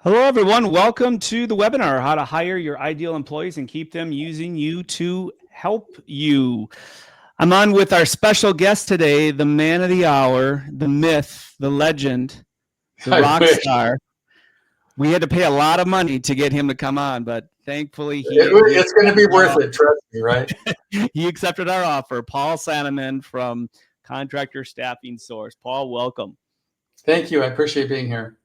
Hello, everyone. Welcome to the webinar, How to Hire Your Ideal Employees and Keep Them Using You to Help You. I'm on with our special guest today, the man of the hour, the myth, the legend, the rock star. We had to pay a lot of money to get him to come on, but thankfully it's going to be worth it. Trust me, right? He accepted our offer. Paul Sanneman from Contractor Staffing Source. Paul, welcome. Thank you. I appreciate being here.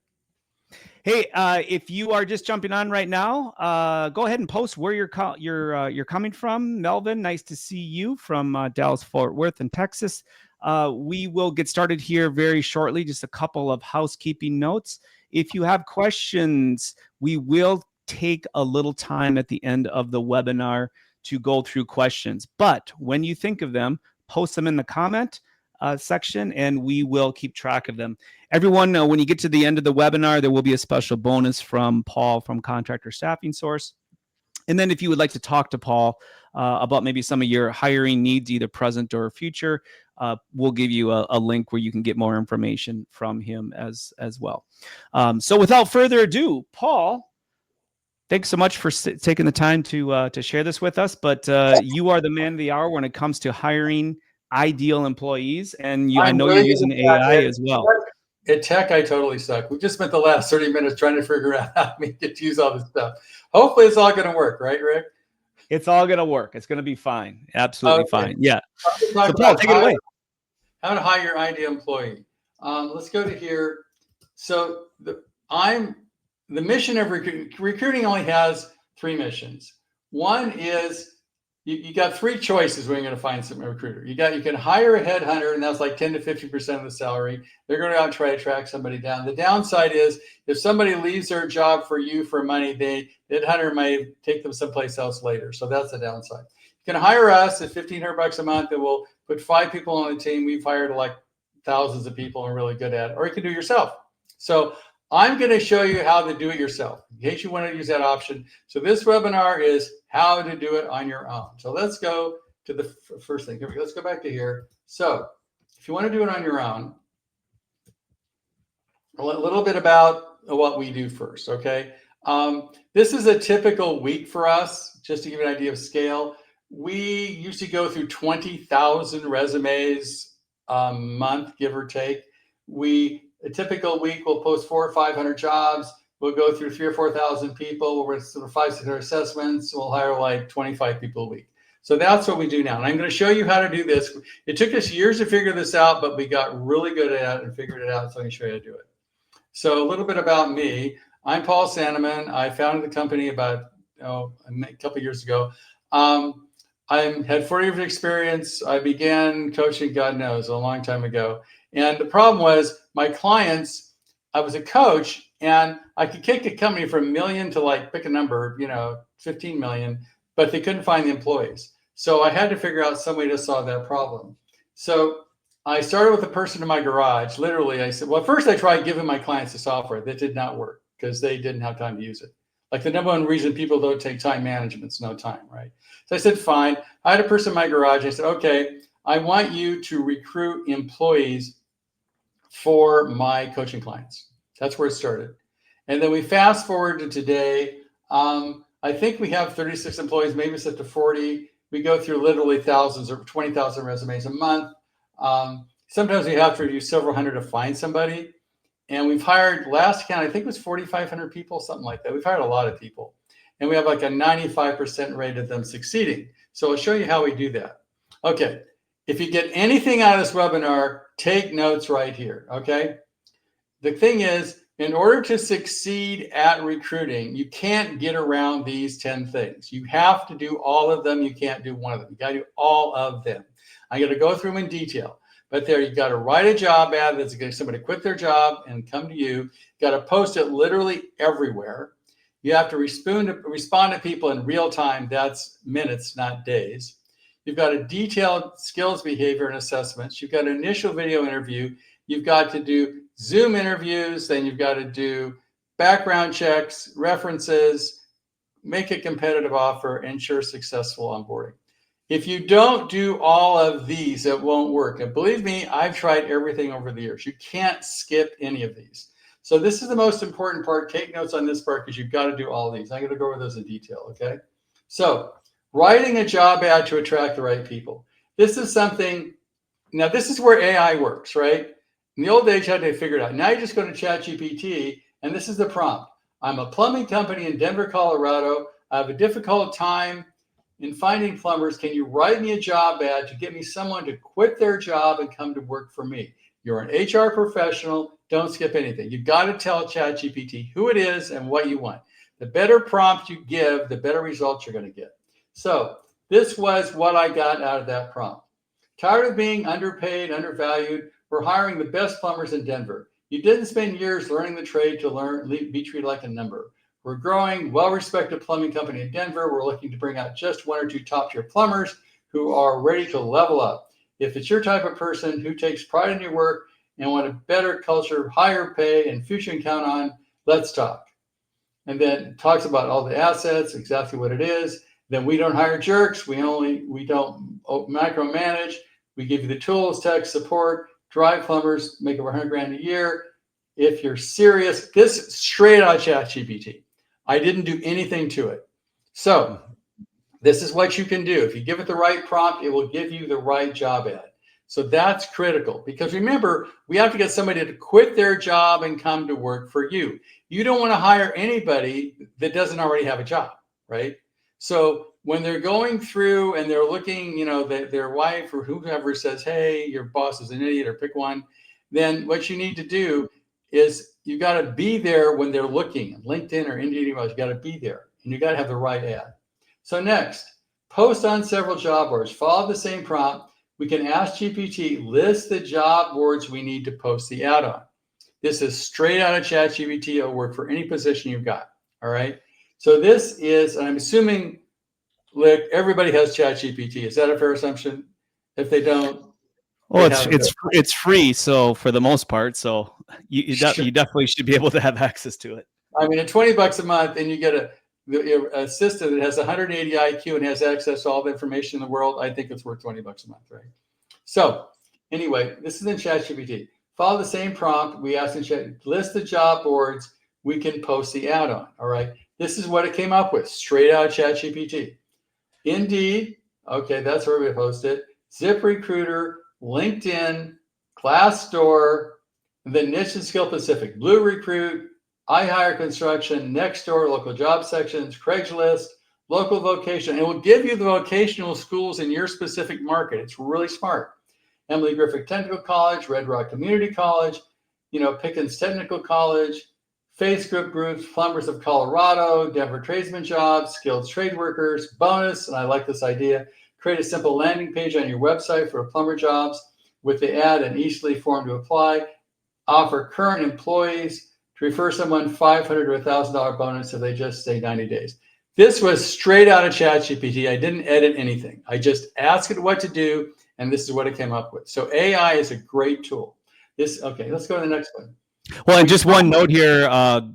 Hey, if you are just jumping on right now, go ahead and post where you're coming from. Melvin, nice to see you from Dallas, Fort Worth, in Texas. We will get started here very shortly. Just a couple of housekeeping notes. If you have questions, we will take a little time at the end of the webinar to go through questions. But when you think of them, post them in the comment section, and we will keep track of them. Everyone, when you get to the end of the webinar, there will be a special bonus from Paul from Contractor Staffing Source. And then if you would like to talk to Paul about maybe some of your hiring needs, either present or future, we'll give you a link where you can get more information from him as well. So without further ado, Paul, thanks so much for taking the time to share this with us. But you are the man of the hour when it comes to hiring ideal employees, and I know you're using AI as well. At tech, I totally suck. We just spent the last 30 minutes trying to figure out how we get to use all this stuff. Hopefully it's all going to work, right, Rick? It's all going to work. It's going to be fine. Absolutely fine. Yeah. So Paul, take it away. How to hire your ideal employee. Let's go to here. So the mission of recruiting only has 3 missions. One is you got 3 choices when you're going to find some recruiter. You can hire a headhunter, and that's like 10 to 50% of the salary. They're going to out try to track somebody down. The downside is if somebody leaves their job for you for money, the headhunter may take them someplace else later. So that's the downside. You can hire us at $1,500 a month, and we'll put 5 people on the team. We've hired like thousands of people and really good at it. Or you can do it yourself. So I'm going to show you how to do it yourself in case you want to use that option. So this webinar is how to do it on your own. So let's go to the first thing. Here we go. Let's go back to here. So if you want to do it on your own, a little bit about what we do first, okay? This is a typical week for us, just to give you an idea of scale. We usually go through 20,000 resumes a month, give or take. A typical week, we'll post 400 or 500 jobs. We'll go through 3,000 or 4,000 people. We'll run sort of 500-600 assessments. We'll hire like 25 people a week. So that's what we do now. And I'm going to show you how to do this. It took us years to figure this out, but we got really good at it and figured it out. So I'm going to show you how to do it. So a little bit about me. I'm Paul Sanneman. I founded the company about a couple of years ago. I had 40 years of experience. I began coaching, God knows, a long time ago. And the problem was my clients, I was a coach, and I could kick a company from $1 million to like pick a number, 15 million, but they couldn't find the employees. So I had to figure out some way to solve that problem. So I started with a person in my garage. Literally, I said, well, first I tried giving my clients the software. That did not work because they didn't have time to use it. Like the number one reason people don't take time management is no time, right? So I said, fine. I had a person in my garage. I said, okay, I want you to recruit employees for my coaching clients. That's where it started. And then we fast forward to today. I think we have 36 employees, maybe it's up to 40. We go through literally thousands or 20,000 resumes a month. Sometimes we have to review several hundred to find somebody. And we've hired, last count, I think it was 4,500 people, something like that. We've hired a lot of people. And we have like a 95% rate of them succeeding. So I'll show you how we do that. Okay. If you get anything out of this webinar, take notes right here, okay? The thing is, in order to succeed at recruiting, you can't get around these 10 things. You have to do all of them. You can't do one of them. You got to do all of them. I'm going to go through them in detail. But there, you've got to write a job ad that's going to somebody quit their job and come to you. You've got to post it literally everywhere. You have to respond to people in real time. That's minutes, not days. You've got a detailed skills, behavior, and assessments. You've got an initial video interview. You've got to do Zoom interviews. Then you've got to do background checks, references, make a competitive offer, ensure successful onboarding. If you don't do all of these, it won't work. And believe me, I've tried everything over the years. You can't skip any of these. So this is the most important part. Take notes on this part because you've got to do all these. I'm going to go over those in detail, okay? So writing a job ad to attract the right people. This is something, now this is where AI works, right? In the old days, you had to figure it out. Now you just go to ChatGPT, and this is the prompt. I'm a plumbing company in Denver, Colorado. I have a difficult time in finding plumbers. Can you write me a job ad to get me someone to quit their job and come to work for me? You're an HR professional. Don't skip anything. You've got to tell ChatGPT who it is and what you want. The better prompt you give, the better results you're going to get. So this was what I got out of that prompt. Tired of being underpaid, undervalued? We're hiring the best plumbers in Denver. You didn't spend years learning the trade to be treated like a number. We're growing, well-respected plumbing company in Denver. We're looking to bring out just 1 or 2 top-tier plumbers who are ready to level up. If it's your type of person who takes pride in your work and want a better culture, higher pay, and future you can count on, let's talk. And then talks about all the assets, exactly what it is. Then we don't hire jerks. We don't micromanage. We give you the tools, tech support, drive plumbers, make over 100 grand a year. If you're serious, this is straight out of ChatGPT. I didn't do anything to it. So this is what you can do. If you give it the right prompt, it will give you the right job ad. So that's critical because remember, we have to get somebody to quit their job and come to work for you. You don't want to hire anybody that doesn't already have a job, right? So when they're going through and they're looking, their wife or whoever says, hey, your boss is an idiot or pick one, then what you need to do is you got to be there when they're looking. LinkedIn or Indeed emails, you got to be there and you got to have the right ad. So next, post on several job boards. Follow the same prompt. We can ask GPT, list the job boards we need to post the ad on. This is straight out of ChatGPT. It'll work for any position you've got. All right. So this is, and I'm assuming, Lick, everybody has ChatGPT. Is that a fair assumption? If they don't, well, it's free, so for the most part, so you definitely should be able to have access to it. I mean, at $20 a month, and you get a assistant that has 180 IQ and has access to all the information in the world, I think it's worth $20 a month, right? So anyway, this is in ChatGPT. Follow the same prompt. We asked in Chat, list the job boards we can post the ad on. All right. This is what it came up with, straight out of ChatGPT. Indeed, okay, that's where we post it. ZipRecruiter, LinkedIn, Glassdoor, the niche and skill Pacific, Blue Recruit, iHire Construction, Nextdoor, local job sections, Craigslist, local vocation. It will give you the vocational schools in your specific market. It's really smart. Emily Griffith Technical College, Red Rock Community College, Pickens Technical College, Facebook groups, Plumbers of Colorado, Denver Tradesman Jobs, Skilled Trade Workers, bonus, and I like this idea, create a simple landing page on your website for plumber jobs with the ad and easily form to apply, offer current employees to refer someone $500 to $1,000 bonus if they just stay 90 days. This was straight out of ChatGPT. I didn't edit anything. I just asked it what to do, and this is what it came up with. So AI is a great tool. Okay, let's go to the next one. Well, and just one note here,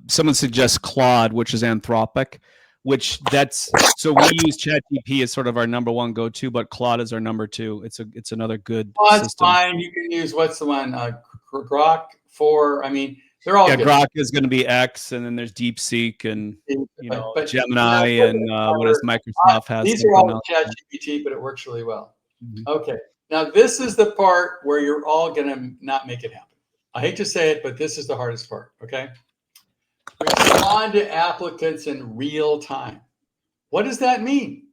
someone suggests Claude, which is Anthropic, so we use ChatGPT as sort of our number one go-to, but Claude is our number 2. It's another good Claude's system. Fine. You can use, what's the one? Grok 4. I mean, they're all good. Grok is going to be X, and then there's DeepSeek and Gemini and what is Microsoft has. These are all ChatGPT, but it works really well. Mm-hmm. Okay. Now this is the part where you're all going to not make it happen. I hate to say it, but this is the hardest part, okay? Respond to applicants in real time. What does that mean?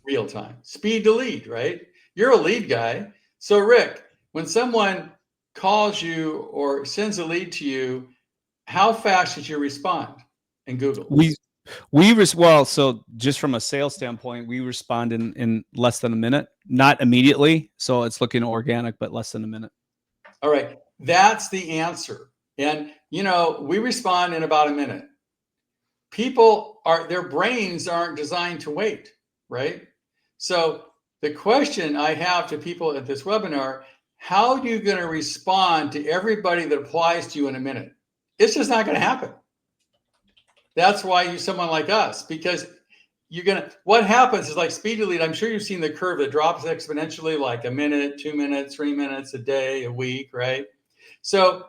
Real time. Speed to lead, right? You're a lead guy. So Rick, when someone calls you or sends a lead to you, how fast should you respond in Google? So just from a sales standpoint, we respond in less than a minute, not immediately. So it's looking organic, but less than a minute. All right. That's the answer. And, we respond in about a minute. Their brains aren't designed to wait, right? So the question I have to people at this webinar, how are you going to respond to everybody that applies to you in a minute? It's just not going to happen. That's why you use someone like us, because what happens is like speed to lead. I'm sure you've seen the curve that drops exponentially, like a minute, 2 minutes, 3 minutes, a day, a week, right? So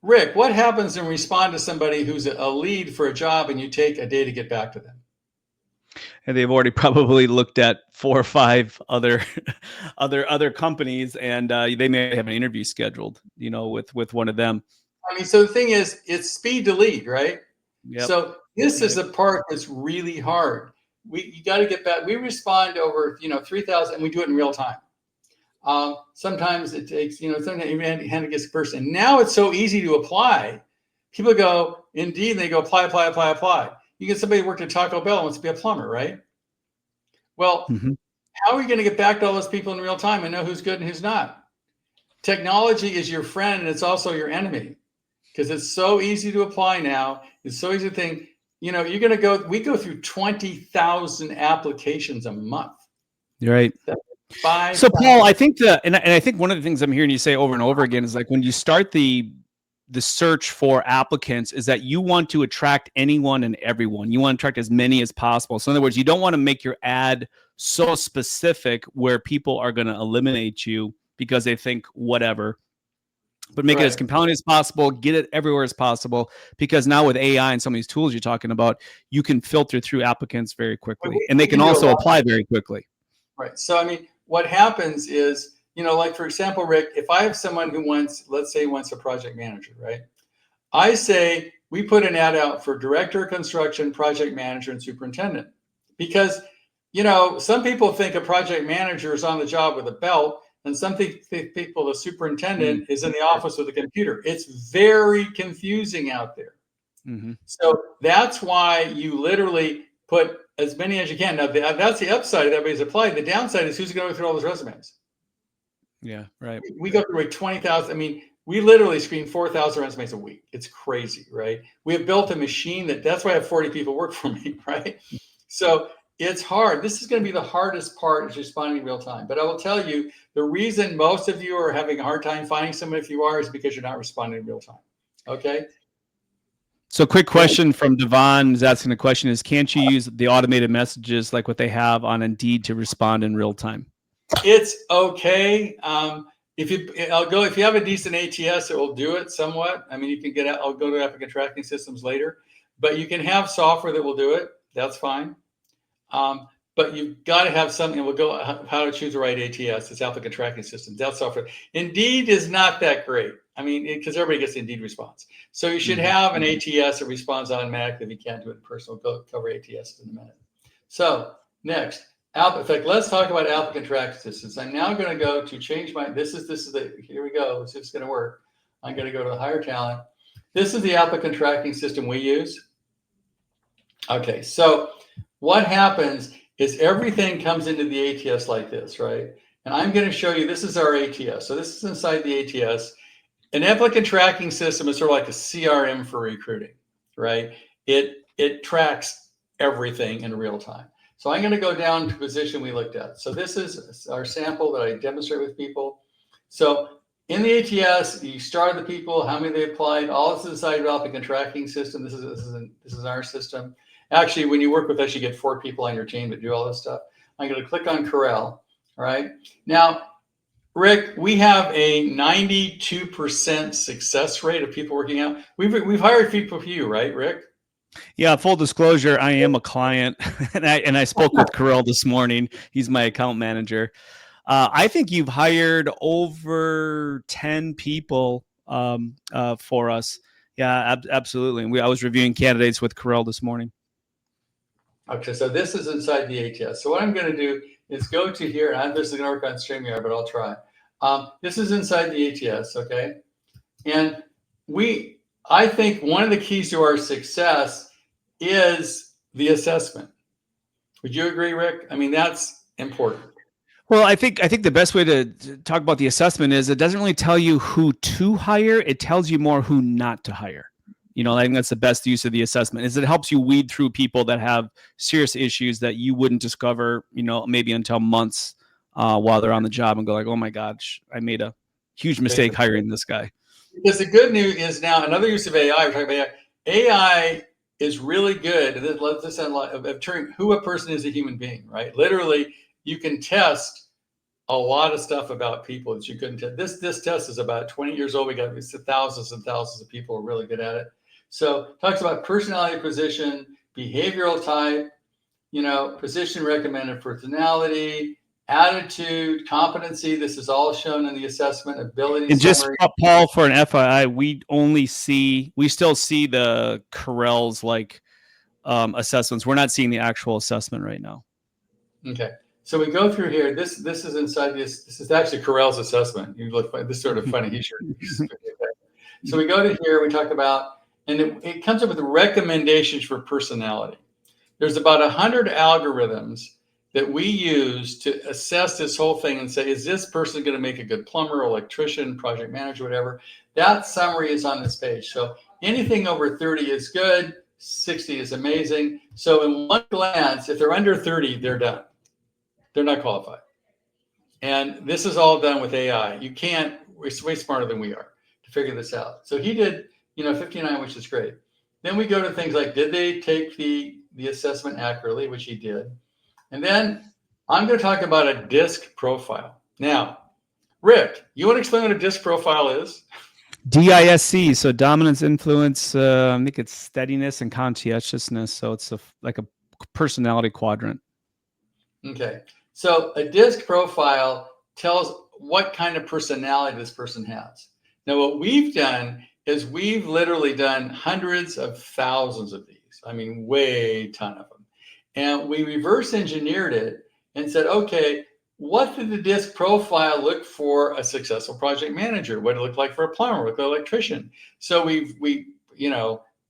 Rick, what happens when you respond to somebody who's a lead for a job and you take a day to get back to them? And they've already probably looked at 4 or 5 other other companies, and they may have an interview scheduled, with one of them. I mean, so the thing is, it's speed to lead, right? Yep. So this is Yep. the part that's really hard. You got to get back. We respond over 3,000, and we do it in real time. Sometimes it takes sometimes it gets a person. Now it's so easy to apply. People go Indeed, and they go apply, apply, apply, apply. You get somebody who worked at Taco Bell and wants to be a plumber, right? Well, Mm-hmm. how are we going to get back to all those people in real time and know who's good and who's not? Technology is your friend, and it's also your enemy, because it's so easy to apply now. It's so easy to think, we go through 20,000 applications a month. You're right. That's So Paul, I think I think one of the things I'm hearing you say over and over again is, like, when you start the search for applicants, is that you want to attract anyone and everyone. You want to attract as many as possible. So in other words, you don't want to make your ad so specific where people are going to eliminate you because they think whatever, but make it as compelling as possible, get it everywhere as possible, because now with AI and some of these tools you're talking about, you can filter through applicants very quickly, and they can also apply very quickly. Right. So, I mean, what happens is, like, for example, Rick, if I have someone who let's say wants a project manager, right? I say we put an ad out for director of construction, project manager, and superintendent, because, some people think a project manager is on the job with a belt, and some people, the superintendent is in the office with a computer. It's very confusing out there. Mm-hmm. So that's why you literally put as many as you can. Now, that's the upside of everybody's applied. The downside is who's going to go through all those resumes. Yeah, right. We go through 20,000. I mean, we literally screen 4,000 resumes a week. It's crazy, right? We have built a machine that's why I have 40 people work for me, right? So it's hard. This is going to be the hardest part, is responding in real time. But I will tell you, the reason most of you are having a hard time finding someone, if you are, is because you're not responding in real time. Okay. So quick question from Devon is asking the question is, can't you use the automated messages like what they have on Indeed to respond in real time? It's okay. If you have a decent ATS, it will do it somewhat. I mean, you can get out. I'll go to applicant tracking systems later, but you can have software that will do it. That's fine. But you've got to have something. We'll go how to choose the right ATS. It's applicant tracking system. That software. Indeed is not that great. I mean, because everybody gets the Indeed response. So you should have an ATS that responds automatically. If you can't do it in person, we'll cover ATS in a minute. So next, in fact, let's talk about applicant tracking systems. I'm now going to go to change my. Here we go. Let's see if it's going to work. I'm going to go to the hire talent. This is the applicant tracking system we use. Okay, so what happens is everything comes into the ATS like this, right? And I'm going to show you, this is our ATS. So this is inside the ATS. An applicant tracking system is sort of like a CRM for recruiting, right? It tracks everything in real time. So I'm going to go down to position we looked at. So this is our sample that I demonstrate with people. So in the ATS, you start the people, how many they applied, all this is inside the applicant tracking system. This is our system. Actually, when you work with us, you get 4 people on your team that do all this stuff. I'm going to click on Corel. All right. Now, Rick, we have a 92% success rate of people working out. We've hired people for you, right, Rick? Yeah, full disclosure, I am a client, and I spoke with Corel this morning. He's my account manager. I think you've hired over 10 people for us. Yeah, absolutely. I was reviewing candidates with Corel this morning. Okay, so this is inside the ATS. So what I'm going to do is go to here, and this is going to work on StreamYard, but I'll try. This is inside the ATS, okay? And I think one of the keys to our success is the assessment. Would you agree, Rick? I mean, that's important. Well, I think the best way to talk about the assessment is it doesn't really tell you who to hire. It tells you more who not to hire. I think that's the best use of the assessment, is it helps you weed through people that have serious issues that you wouldn't discover, maybe until months while they're on the job, and go like, oh my gosh, I made a huge mistake hiring this guy. Because the good news is now another use of AI, we're talking about AI is really good of turning who a person is a human being, right? Literally, you can test a lot of stuff about people that you couldn't tell. This test is about 20 years old. We got thousands and thousands of people who are really good at it. So talks about personality, position, behavioral type, position recommended personality, attitude, competency. This is all shown in the assessment, ability And just summary. Paul, for an FYI, we still see the Carell's like assessments. We're not seeing the actual assessment right now. Okay. So we go through here. This is inside this. This is actually Carell's assessment. You look like this is sort of funny. He's so we go to here. We talk about, and it comes up with recommendations for personality. There's about 100 algorithms that we use to assess this whole thing and say, is this person going to make a good plumber, electrician, project manager, whatever? That summary is on this page. So anything over 30 is good. 60 is amazing. So in one glance, if they're under 30, they're done. They're not qualified. And this is all done with AI. You can't, it's way smarter than we are to figure this out. So he did, 59, which is great. Then we go to things like, did they take the assessment accurately, which he did. And then I'm going to talk about a DISC profile. Now, Rick, you want to explain what a DISC profile is? DISC, so dominance, influence, I think it's steadiness and conscientiousness. So it's like a personality quadrant. Okay. So a DISC profile tells what kind of personality this person has. Now, what we've done is we've literally done hundreds of thousands of these. I mean, way ton of them. And we reverse engineered it and said, okay, what did the DISC profile look for a successful project manager? What did it look like for a plumber, with an electrician? So we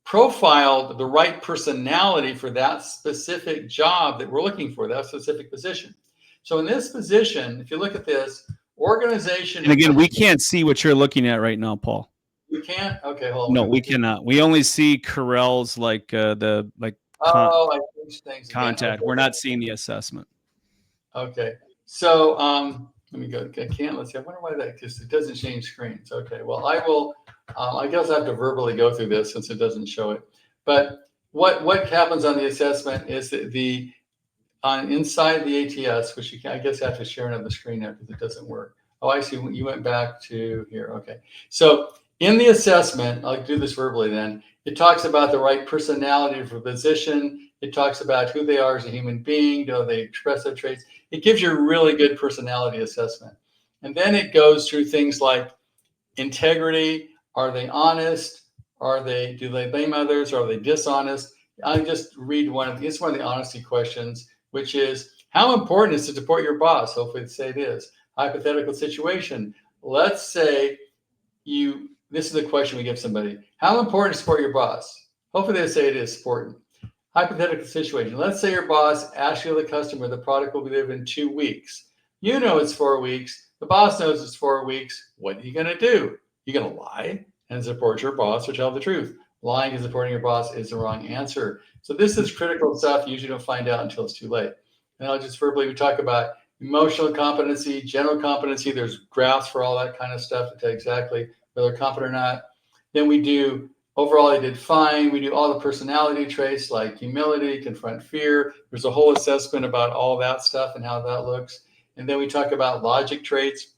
profiled the right personality for that specific job that we're looking for, that specific position. So in this position, if you look at this, organization. And again, we can't see what you're looking at right now, Paul. We can't? Okay, hold on. No, we cannot. We only see Carell's I changed things contact. Okay. We're not seeing the assessment. Okay. So let me go. I can't. Let's see. I wonder why that, because it doesn't change screens. Okay. Well, I will. I guess I have to verbally go through this since it doesn't show it. But what happens on the assessment is that inside the ATS, which I guess I have to share another screen now because it doesn't work. Oh, I see. You went back to here. Okay. So in the assessment, I'll do this verbally then. It talks about the right personality for position. It talks about who they are as a human being. Do they express their traits? It gives you a really good personality assessment. And then it goes through things like integrity. Are they honest? Do they blame others? Are they dishonest? I'll just read one of the honesty questions, which is, how important is to support your boss? Hopefully they say it is. Hypothetical situation. Let's say this is a question we give somebody. How important is to support your boss? Hopefully they say it is important. Hypothetical situation. Let's say your boss asks you, the customer, the product will be delivered in 2 weeks. You know it's 4 weeks. The boss knows it's 4 weeks. What are you going to do? You're going to lie and support your boss or tell the truth. Lying and supporting your boss is the wrong answer. So this is critical stuff you usually don't find out until it's too late. And I'll just verbally, we talk about emotional competency, general competency. There's graphs for all that kind of stuff to tell exactly whether they're competent or not. Then we do, overall they did fine. We do all the personality traits like humility, confront fear. There's a whole assessment about all that stuff and how that looks. And then we talk about logic traits.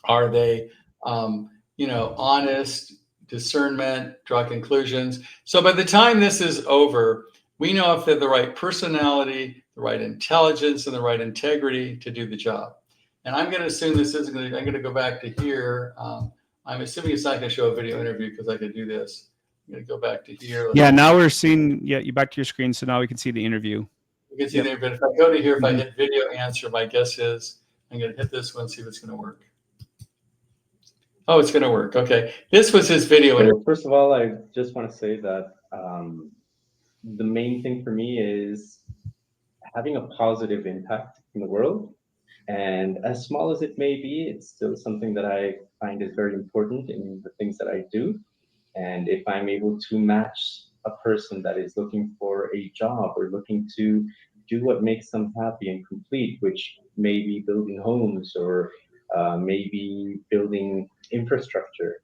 Are they, honest, discernment, draw conclusions. So by the time this is over, we know if they're the right personality, the right intelligence, and the right integrity to do the job. And I'm going to assume this isn't going to, I'm going to go back to here. I'm assuming it's not going to show a video interview because I could do this. I'm going to go back to here. Now we're seeing, you back to your screen. So now we can see the interview. You can see there, but if I go to here, if I hit video answer, my guess is I'm going to hit this one, see if it's going to work. Oh, it's going to work. Okay. This was his video. So first of all, I just want to say that the main thing for me is having a positive impact in the world. And as small as it may be, it's still something that I find is very important in the things that I do. And if I'm able to match a person that is looking for a job or looking to do what makes them happy and complete, which may be building homes or maybe building infrastructure,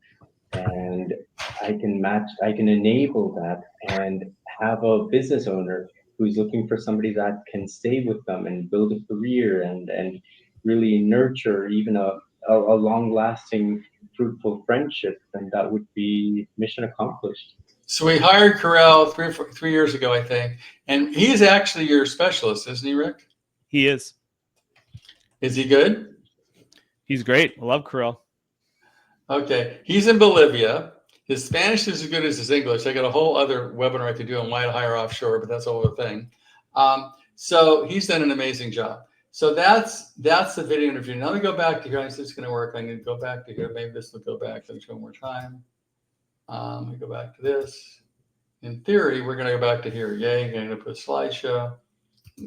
and I can enable that and have a business owner who's looking for somebody that can stay with them and build a career and really nurture even a long-lasting, fruitful friendship, then that would be mission accomplished. So we hired Corral 3 years ago, I think, and he's actually your specialist, isn't he, Rick? He is. Is he good? He's great. I love Corral. Okay, he's in Bolivia. His Spanish is as good as his English. I got a whole other webinar I could do on why to hire offshore, but that's a whole other thing. So he's done an amazing job. So that's the video interview. Now let me go back to here. I see it's going to work. I'm going to go back to here. Maybe this will go back. Let me show one more time. Let me go back to this. In theory, we're going to go back to here. Yay, I'm going to put a slideshow.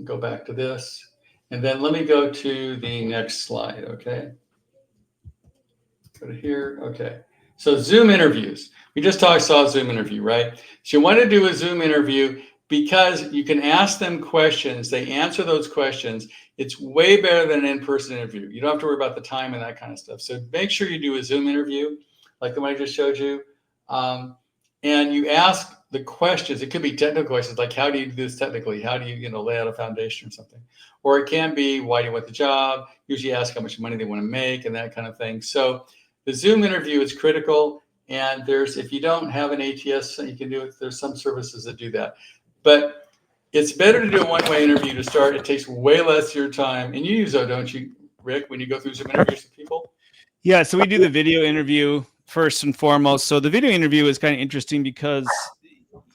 Go back to this. And then let me go to the next slide, okay? Go to here, okay. So Zoom interviews. We just saw a Zoom interview, right? So you want to do a Zoom interview because you can ask them questions. They answer those questions. It's way better than an in-person interview. You don't have to worry about the time and that kind of stuff. So make sure you do a Zoom interview like the one I just showed you. And you ask the questions. It could be technical questions like, how do you do this technically? How do you, lay out a foundation or something? Or it can be, why do you want the job? Usually ask how much money they want to make and that kind of thing. So the Zoom interview is critical. And if you don't have an ATS, you can do it. There's some services that do that. But it's better to do a one-way interview to start. It takes way less of your time. And you use that, don't you, Rick, when you go through Zoom interviews with people? Yeah, so we do the video interview first and foremost. So the video interview is kind of interesting because,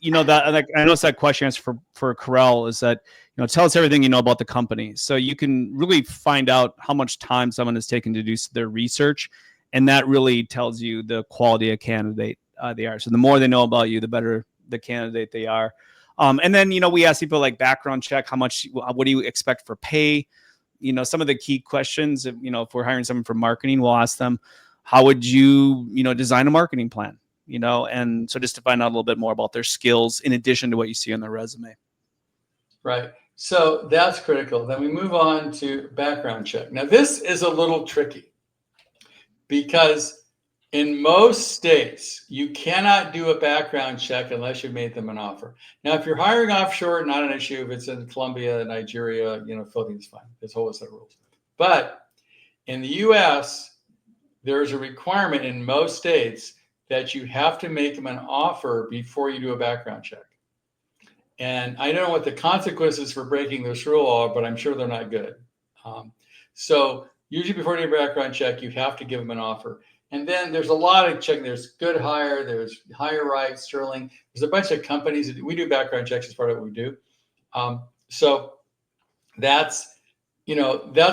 that, like, I know that question answer for Corral is that, tell us everything you know about the company. So you can really find out how much time someone has taken to do their research. And that really tells you the quality of candidate they are. So the more they know about you, the better the candidate they are. And then, we ask people like background check, what do you expect for pay? Some of the key questions, if we're hiring someone for marketing, we'll ask them, how would you, design a marketing plan? And so just to find out a little bit more about their skills in addition to what you see on their resume. Right. So that's critical. Then we move on to background check. Now, this is a little tricky because in most states, you cannot do a background check unless you've made them an offer. Now, if you're hiring offshore, not an issue. If it's in Colombia, Nigeria, Philippines, fine. There's a whole set of rules. But in the U.S., there is a requirement in most states that you have to make them an offer before you do a background check. And I don't know what the consequences for breaking this rule are, but I'm sure they're not good. So usually before you do a background check, you have to give them an offer. And then there's a lot of checking. There's Good Hire, there's Hire Right, Sterling. There's a bunch of companies we do background checks as part of what we do. So that's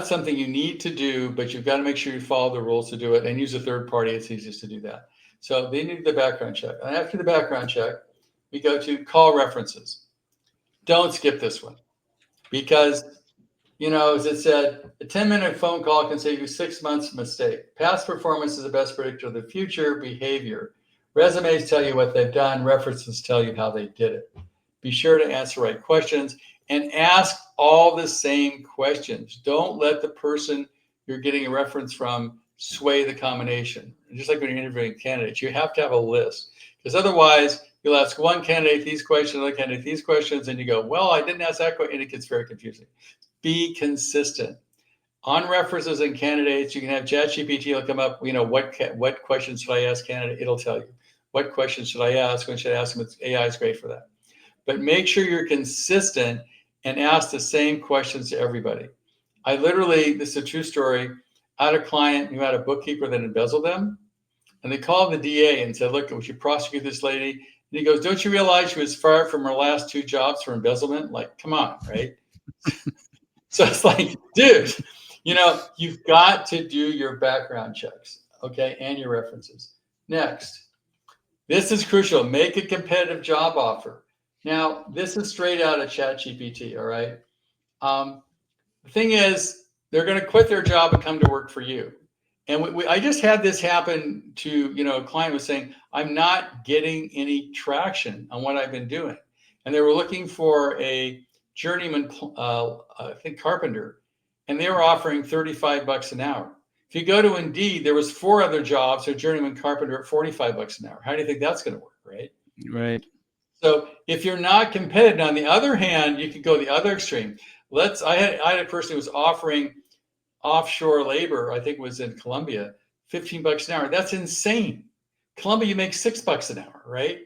something you need to do, but you've got to make sure you follow the rules to do it and use a third party. It's easiest to do that. So they need the background check. And after the background check, we go to call references. Don't skip this one because, as it said, a 10-minute phone call can save you 6 months mistake. Past performance is the best predictor of the future behavior. Resumes tell you what they've done. References tell you how they did it. Be sure to answer right questions and ask all the same questions. Don't let the person you're getting a reference from sway the combination. Just like when you're interviewing candidates, you have to have a list because otherwise you'll ask one candidate these questions, another candidate these questions, and you go, well, I didn't ask that question, and it gets very confusing. Be consistent. On references and candidates, you can have ChatGPT. It'll come up, what questions should I ask candidate? It'll tell you. What questions should I ask? When should I ask them? AI is great for that. But make sure you're consistent and ask the same questions to everybody. This is a true story. I had a client who had a bookkeeper that embezzled them. And they called the DA and said, look, we should prosecute this lady. And he goes, don't you realize she was fired from her last 2 jobs for embezzlement? Like, come on, right? So it's like, dude, you've got to do your background checks, okay, and your references. Next, this is crucial. Make a competitive job offer. Now, this is straight out of ChatGPT, all right? The thing is, they're going to quit their job and come to work for you. And I just had this happen to, a client was saying, I'm not getting any traction on what I've been doing. And they were looking for a journeyman, I think carpenter, and they were offering $35 an hour. If you go to Indeed, there was 4 other jobs, a journeyman carpenter at $45 an hour. How do you think that's going to work, right? Right. So if you're not competitive, on the other hand, you could go the other extreme. I had a person who was offering offshore labor, I think was in Colombia, $15 an hour. That's insane. Colombia, you make $6 an hour, right?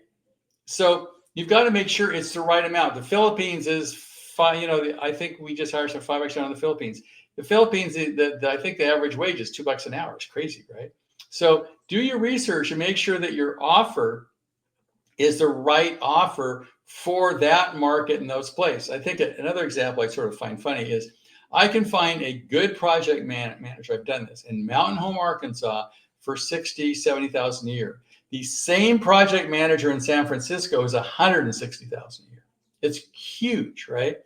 So you've got to make sure it's the right amount. The Philippines is fine. You know, I think we just hired some $5 an hour in the Philippines. The Philippines, I think the average wage is $2 an hour. It's crazy, right? So do your research and make sure that your offer is the right offer for that market in those places. I think another example I sort of find funny is I can find a good project manager. I've done this in Mountain Home, Arkansas for $60,000, $70,000 a year. The same project manager in San Francisco is $160,000 a year. It's huge, right?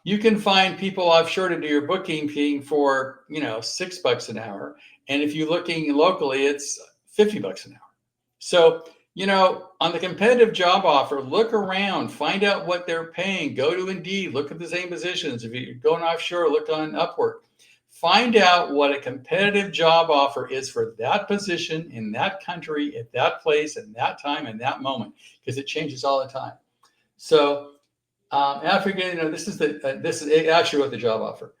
You can find people offshore to do your bookkeeping for, you know, $6 an hour. And if you're looking locally, it's $50 an hour. So, you know, on the competitive job offer, look around, find out what they're paying. Go to Indeed, look at the same positions. If you're going offshore, look on Upwork. Find out what a competitive job offer is for that position in that country, at that place, at that time, and that moment, because it changes all the time. So after getting to know, this is actually what the job offer.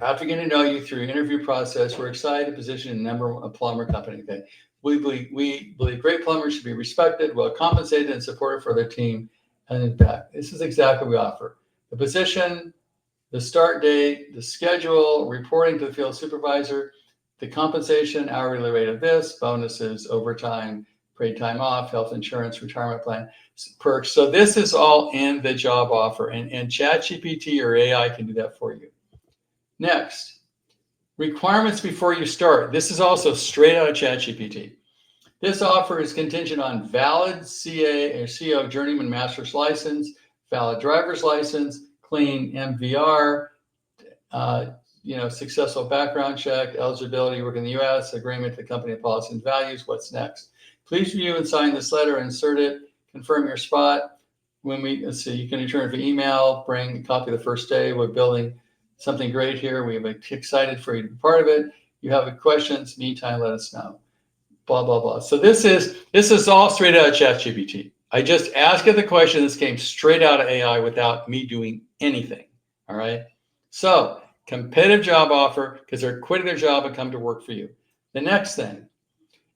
After getting to know you through interview process, we're excited to position a number one plumber company. Okay, we believe great plumbers should be respected, well compensated, and supported for their team and impact. This is exactly what we offer: the position, the start date, the schedule, reporting to the field supervisor, the compensation, hourly rate of this, bonuses, overtime, paid time off, health insurance, retirement plan, perks. So this is all in the job offer, and ChatGPT or AI can do that for you. Next, requirements before you start. This is also straight out of ChatGPT. This offer is contingent on valid CA or CO journeyman master's license, valid driver's license, clean MVR, successful background check, eligibility to work in the U.S., agreement to the company policy and values. What's next? Please review and sign this letter, insert it, confirm your spot. Let's see, you can return for email, bring a copy of the first day. We're building something great here. We're excited for you to be part of it. You have questions, meantime, let us know. Blah, blah, blah. So this is all straight out of ChatGPT. I just asked it the question. This came straight out of AI without me doing anything. All right. So competitive job offer, because they're quitting their job and come to work for you. The next thing,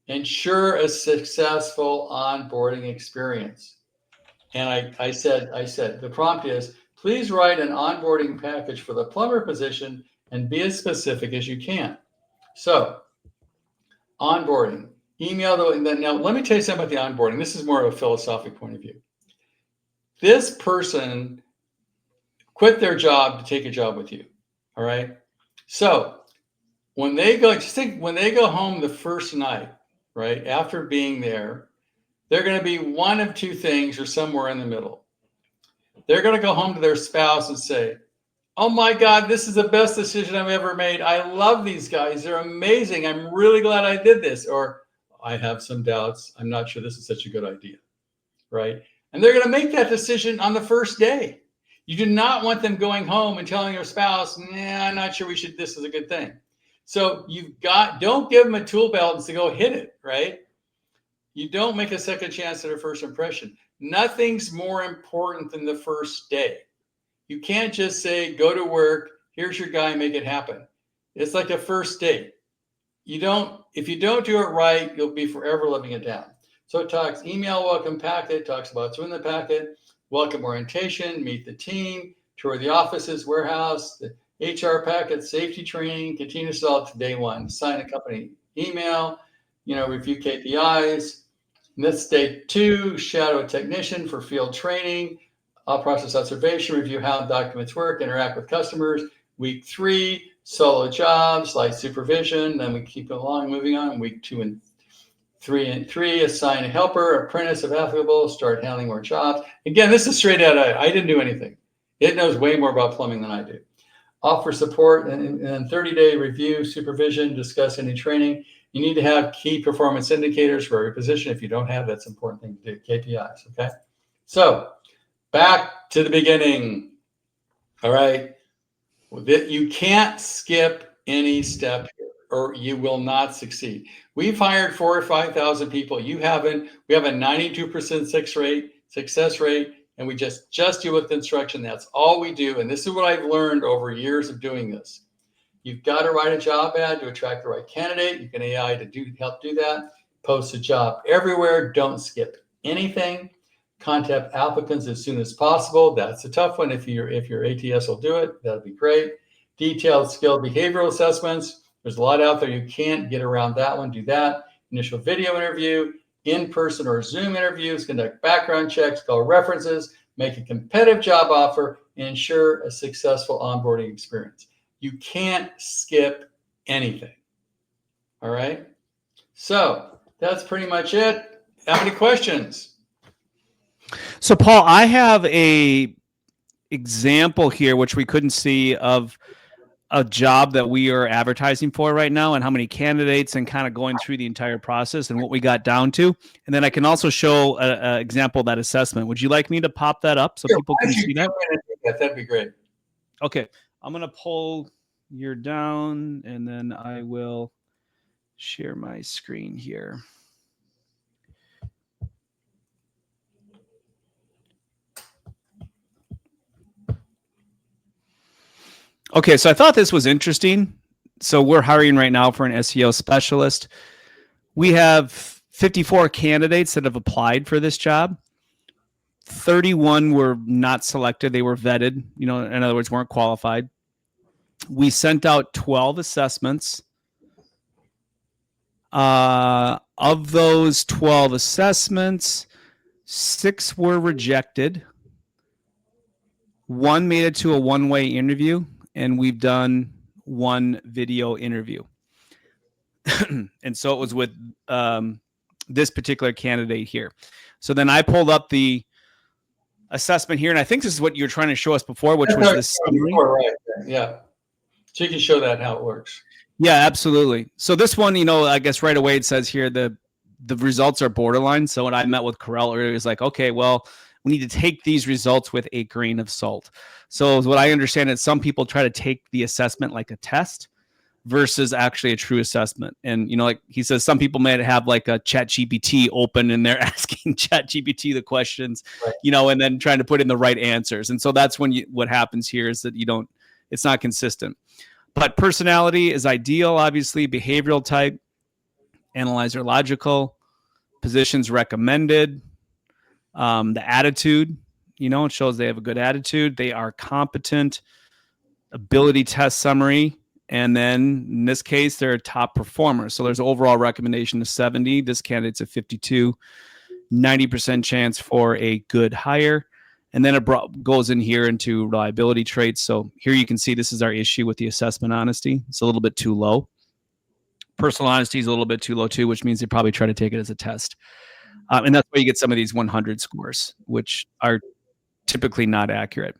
ensure a successful onboarding experience. And I said, the prompt is, please write an onboarding package for the plumber position and be as specific as you can. So onboarding, email. Now, let me tell you something about the onboarding. This is more of a philosophical point of view. This person quit their job to take a job with you. All right. So when they go, just think when they go home the first night, right, after being there, they're going to be one of two things or somewhere in the middle. They're going to go home to their spouse and say, oh my God, this is the best decision I've ever made. I love these guys. They're amazing. I'm really glad I did this. Or I have some doubts. I'm not sure this is such a good idea. Right. And they're going to make that decision on the first day. You do not want them going home and telling their spouse, nah, I'm not sure this is a good thing. So don't give them a tool belt and say, go hit it. Right. You don't make a second chance at a first impression. Nothing's more important than the first day. You can't just say, go to work, here's your guy, make it happen. It's like a first date. If you don't do it right, you'll be forever living it down. So it talks email welcome packet, talks about what's in the packet, welcome orientation, meet the team, tour the offices, warehouse, the HR packet, safety training, continuous all to day one, sign a company email, review KPIs. And that's day 2, shadow a technician for field training, process observation, review how documents work, interact with customers. Week 3, solo jobs, light supervision. Then we keep it along, moving on. Week 2 and 3, assign a helper, apprentice if applicable, start handling more jobs. Again, this is straight out of, I didn't do anything. It knows way more about plumbing than I do. Offer support and 30-day review, supervision, discuss any training. You need to have key performance indicators for every position. If you don't have, that's an important thing to do, KPIs, okay? So back to the beginning, all right? You can't skip any step here or you will not succeed. We've hired 4,000 or 5,000 people. You haven't. We have a 92% success rate, and we just deal with instruction. That's all we do. And this is what I've learned over years of doing this. You've got to write a job ad to attract the right candidate. You can AI to help do that. Post a job everywhere. Don't skip anything. Contact applicants as soon as possible. That's a tough one. If your ATS will do it, that'd be great. Detailed skill behavioral assessments. There's a lot out there. You can't get around that one. Do that. Initial video interview, in-person or Zoom interviews, conduct background checks, call references, make a competitive job offer, and ensure a successful onboarding experience. You can't skip anything. All right. So that's pretty much it. Have any questions? So, Paul, I have a example here, which we couldn't see, of a job that we are advertising for right now and how many candidates and kind of going through the entire process and what we got down to. And then I can also show an example of that assessment. Would you like me to pop that up so people can see that? That'd be great. Okay. I'm going to pull your down and then I will share my screen here. Okay, so I thought this was interesting. So we're hiring right now for an SEO specialist. We have 54 candidates that have applied for this job. 31 were not selected. They were vetted, in other words, weren't qualified. We sent out 12 assessments. Of those 12 assessments, 6 were rejected. 1 made it to a one-way interview, and we've done 1 video interview. And so it was with this particular candidate here. So then I pulled up the assessment here, and I think this is what you were trying to show us before, which was the summary. Right. Yeah. So you can show that how it works. Yeah, absolutely. So this one, I guess right away it says here the results are borderline. So when I met with Corel earlier, it was like, okay, well, we need to take these results with a grain of salt. So what I understand is some people try to take the assessment like a test versus actually a true assessment. And, like he says, some people might have like a ChatGPT open and they're asking ChatGPT the questions, right. And then trying to put in the right answers. And so that's when what happens here is that it's not consistent. But personality is ideal, obviously. Behavioral type, analyzer logical, positions recommended. The attitude, it shows they have a good attitude. They are competent. Ability test summary. And then in this case, they're a top performer. So there's overall recommendation of 70. This candidate's a 52. 90% chance for a good hire. And then it goes in here into reliability traits. So here you can see this is our issue with the assessment honesty. It's a little bit too low. Personal honesty is a little bit too low too, which means they probably try to take it as a test. And that's why you get some of these 100 scores, which are typically not accurate.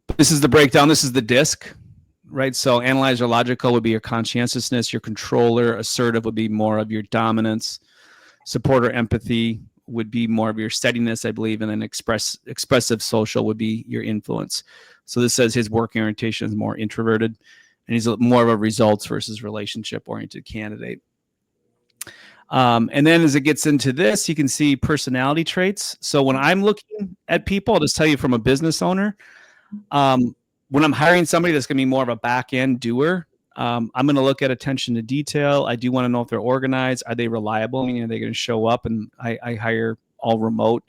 But this is the breakdown. This is the DISC, right? So analyzer logical would be your conscientiousness. Your controller, assertive would be more of your dominance. Supporter empathy would be more of your steadiness, I believe. And then expressive social would be your influence. So this says his working orientation is more introverted. And he's more of a results versus relationship-oriented candidate. And then as it gets into this, you can see personality traits. So when I'm looking at people, I'll just tell you from a business owner, when I'm hiring somebody that's going to be more of a back-end doer, I'm going to look at attention to detail. I do want to know if they're organized. Are they reliable? Meaning, are they going to show up? And I hire all remote.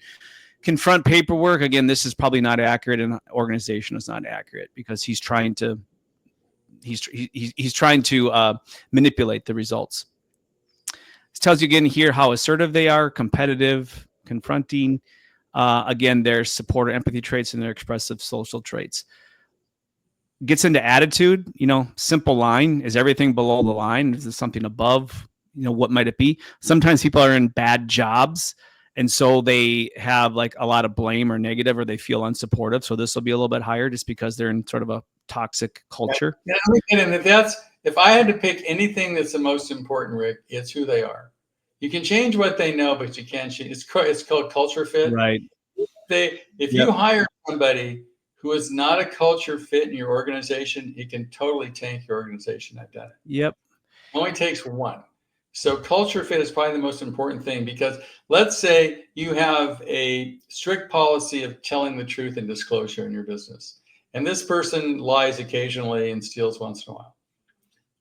Confront paperwork. Again, this is probably not accurate, and organization is not accurate because he's trying to manipulate the results. This tells you again here how assertive they are, competitive, confronting. Again, their supporter empathy traits and their expressive social traits. Gets into attitude, simple line. Is everything below the line? Is there something above? What might it be? Sometimes people are in bad jobs, and so they have like a lot of blame or negative, or they feel unsupportive. So this will be a little bit higher just because they're in sort of a toxic culture. Yeah, and if I had to pick anything that's the most important, Rick, it's who they are. You can change what they know, but you can't change. It's called culture fit. Right. If you hire somebody who is not a culture fit in your organization, it can totally tank your organization. I've done it. Yep. It only takes one. So culture fit is probably the most important thing, because let's say you have a strict policy of telling the truth and disclosure in your business, and this person lies occasionally and steals once in a while.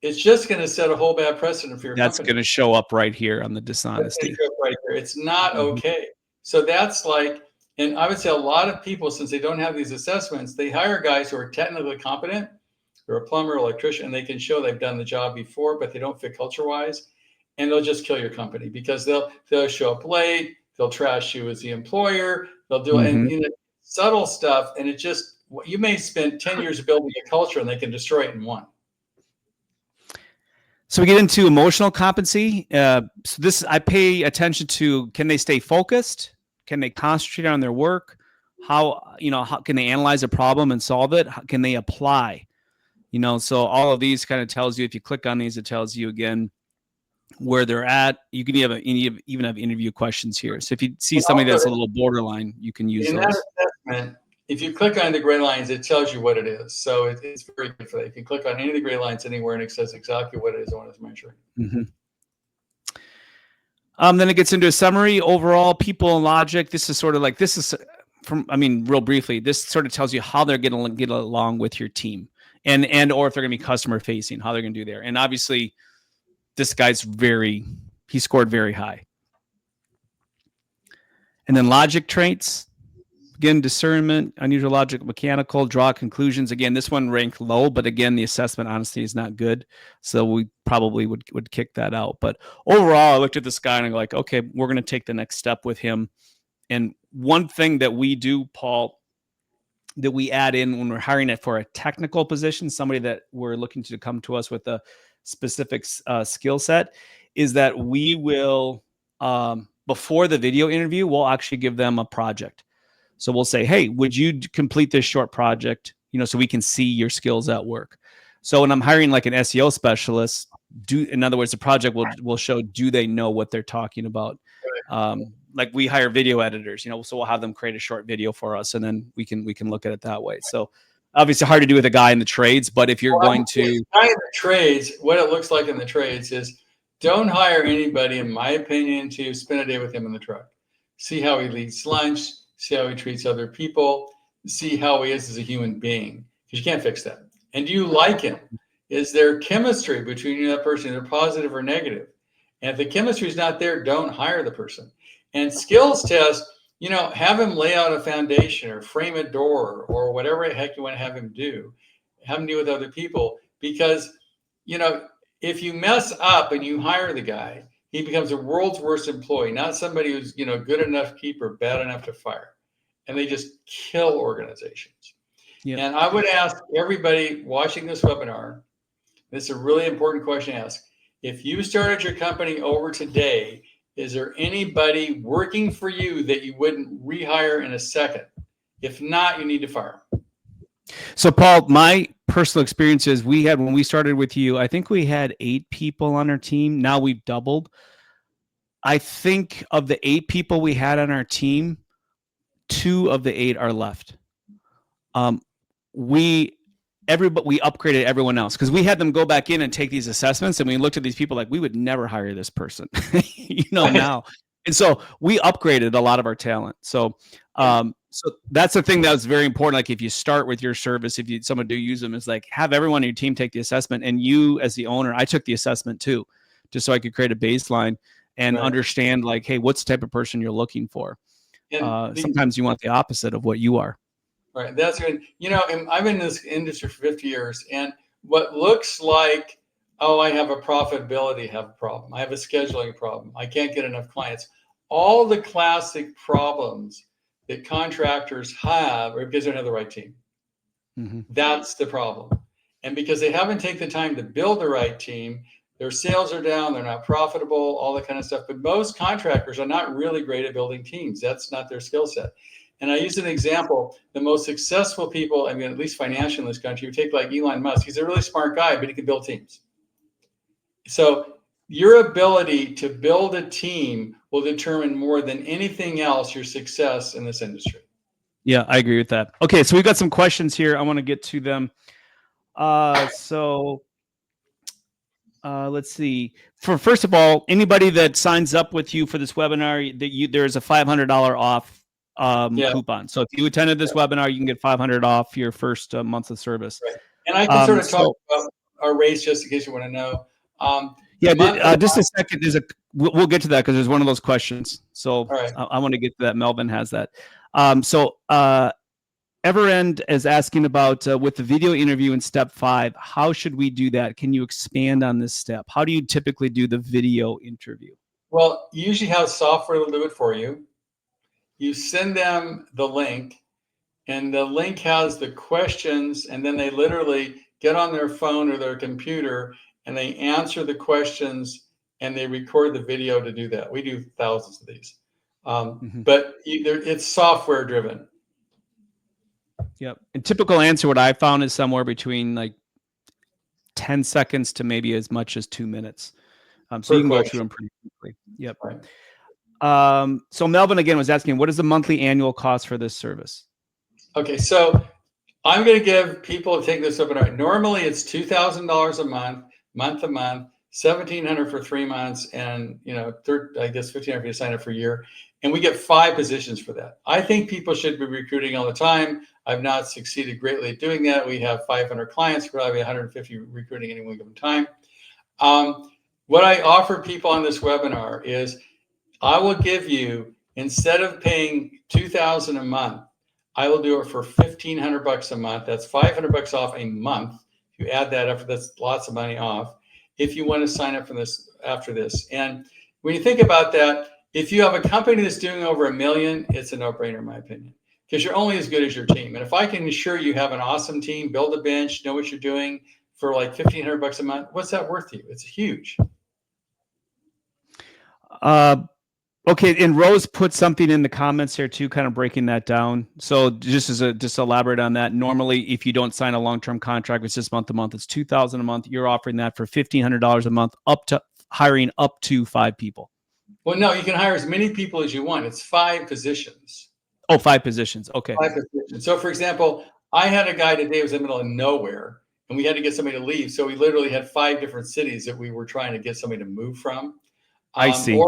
It's just going to set a whole bad precedent for your That's company. going to show up right here on the dishonesty. Right here. It's not Mhm. okay. So that's like, and I would say a lot of people, since they don't have these assessments, they hire guys who are technically competent, or a plumber, electrician, and they can show they've done the job before, but they don't fit culture-wise, and they'll just kill your company, because they'll show up late, they'll trash you as the employer, they'll do and subtle stuff, and it just, you may spend 10 years building a culture, and they can destroy it in one. So we get into emotional competency. So this, I pay attention to: can they stay focused? Can they concentrate on their work? How can they analyze a problem and solve it? How can they apply? So all of these kind of tells you, if you click on these, it tells you again where they're at. You can even have interview questions here. So if you see somebody that's a little borderline, you can use those. That assessment, if you click on the gray lines, it tells you what it is. So it's very good for that. You can click on any of the gray lines anywhere, and it says exactly what it is and what it's measuring. Then it gets into a summary. Overall, people and logic. This is sort of like, real briefly, this sort of tells you how they're going to get along with your team, and or if they're going to be customer facing, how they're going to do there. And obviously, this guy's he scored very high. And then logic traits. Again, discernment, unusual logic, mechanical, draw conclusions. Again, this one ranked low, but again, the assessment honesty is not good. So we probably would kick that out. But overall, I looked at this guy and I'm like, okay, we're going to take the next step with him. And one thing that we do, Paul, that we add in when we're hiring it for a technical position, somebody that we're looking to come to us with a specific skill set, is that we will, before the video interview, we'll actually give them a project. So we'll say, hey, would you complete this short project, so we can see your skills at work. So when I'm hiring like an SEO specialist, in other words, the project will show, do they know what they're talking about? Like we hire video editors, so we'll have them create a short video for us, and then we can look at it that way. So obviously hard to do with a guy in the trades, but if you're going to guy in the trades, what it looks like in the trades is, don't hire anybody, in my opinion, to spend a day with him in the truck. See how he leads lunch, see how he treats other people, see how he is as a human being, because you can't fix that. And do you like him? Is there chemistry between you and that person? They're positive or negative. And if the chemistry is not there, don't hire the person. And skills test, have him lay out a foundation or frame a door or whatever the heck you want to have him do. Have him do with other people, because, if you mess up and you hire the guy, he becomes the world's worst employee, not somebody who's, good enough to keep or bad enough to fire. And they just kill organizations. Yeah. And I would ask everybody watching this webinar, this is a really important question to ask. If you started your company over today, is there anybody working for you that you wouldn't rehire in a second? If not, you need to fire them. So Paul, my personal experience is when we started with you, I think we had 8 people on our team. Now we've doubled. I think of the 8 people we had on our team, 2 of the 8 are left. We upgraded everyone else, because we had them go back in and take these assessments, and we looked at these people like, we would never hire this person, now. And so we upgraded a lot of our talent. So, so that's the thing that was very important. Like if you start with your service, if someone do use them, is like have everyone on your team take the assessment, and you as the owner, I took the assessment too, just so I could create a baseline and understand like, hey, what's the type of person you're looking for? Sometimes you want the opposite of what you are. Right. That's good. I've been in this industry for 50 years, and what looks like, oh, I have a profitability problem. I have a scheduling problem. I can't get enough clients. All the classic problems that contractors have are because they don't have the right team. Mm-hmm. That's the problem. And because they haven't taken the time to build the right team, their sales are down, they're not profitable, all that kind of stuff. But most contractors are not really great at building teams. That's not their skill set. And I use an example, the most successful people, at least financially in this country, you take like Elon Musk. He's a really smart guy, but he can build teams. So your ability to build a team will determine more than anything else your success in this industry. Yeah, I agree with that. Okay, so we've got some questions here. I want to get to them. let's see. First of all, anybody that signs up with you for this webinar, there's a $500 off coupon. So if you attended this webinar, you can get $500 off your first month of service. Right. And I can sort of talk about our rates just in case you want to know. Just a second. We'll get to that because there's one of those questions. So right. I want to get to that. Melvin has that. Everend is asking about with the video interview in step 5, how should we do that? Can you expand on this step? How do you typically do the video interview? Well, you usually have software to do it for you. You send them the link, and the link has the questions, and then they literally get on their phone or their computer and they answer the questions and they record the video to do that. We do thousands of these, but it's software driven. Yep. And typical answer, what I found is somewhere between like 10 seconds to maybe as much as 2 minutes. So you can go through them pretty quickly. Yep. Right. So Melvin again was asking, what is the monthly annual cost for this service? Okay. So I'm going to give people to take this webinar. Normally it's $2,000 a month to month, $1,700 for 3 months, and I guess $1,500 to sign up for a year. And we get 5 positions for that. I think people should be recruiting all the time. I've not succeeded greatly at doing that. We have 500 clients, probably 150 recruiting any one given time. What I offer people on this webinar is I will give you, instead of paying $2,000 a month, I will do it for $1,500 a month. That's $500 off a month. If you add that up, that's lots of money off. If you want to sign up for this after this. And when you think about that, if you have a company that's doing over $1 million, it's a no-brainer in my opinion, because you're only as good as your team. And if I can ensure you have an awesome team, build a bench, know what you're doing for like $1,500 a month, what's that worth to you? It's huge. Okay, and Rose put something in the comments here too, kind of breaking that down. So just elaborate on that. Normally, if you don't sign a long-term contract, it's just month to month. It's $2,000 a month. You're offering that for $1,500 a month, up to hiring up to 5 people. Well, no, you can hire as many people as you want. It's 5 positions. Oh, 5 positions. Okay. 5 positions. So, for example, I had a guy today who was in the middle of nowhere, and we had to get somebody to leave. So we literally had 5 different cities that we were trying to get somebody to move from. I see.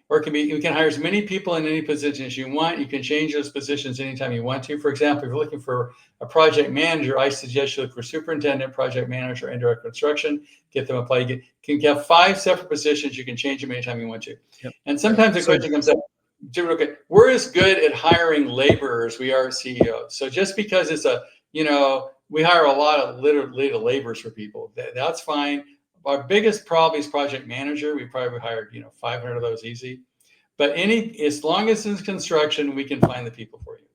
Or it can be, you can hire as many people in any position as you want. You can change those positions anytime you want to. For example, if you're looking for a project manager, I suggest you look for superintendent, project manager, and direct construction. Get them applied. You can have 5 separate positions. You can change them anytime you want to. Yep. And sometimes the question comes up, okay, we're as good at hiring laborers we are CEOs. So just because it's we hire a lot of literally laborers for people, that's fine. Our biggest problem is project manager. We probably hired 500 of those easy. But as long as it's construction, we can find the people for you.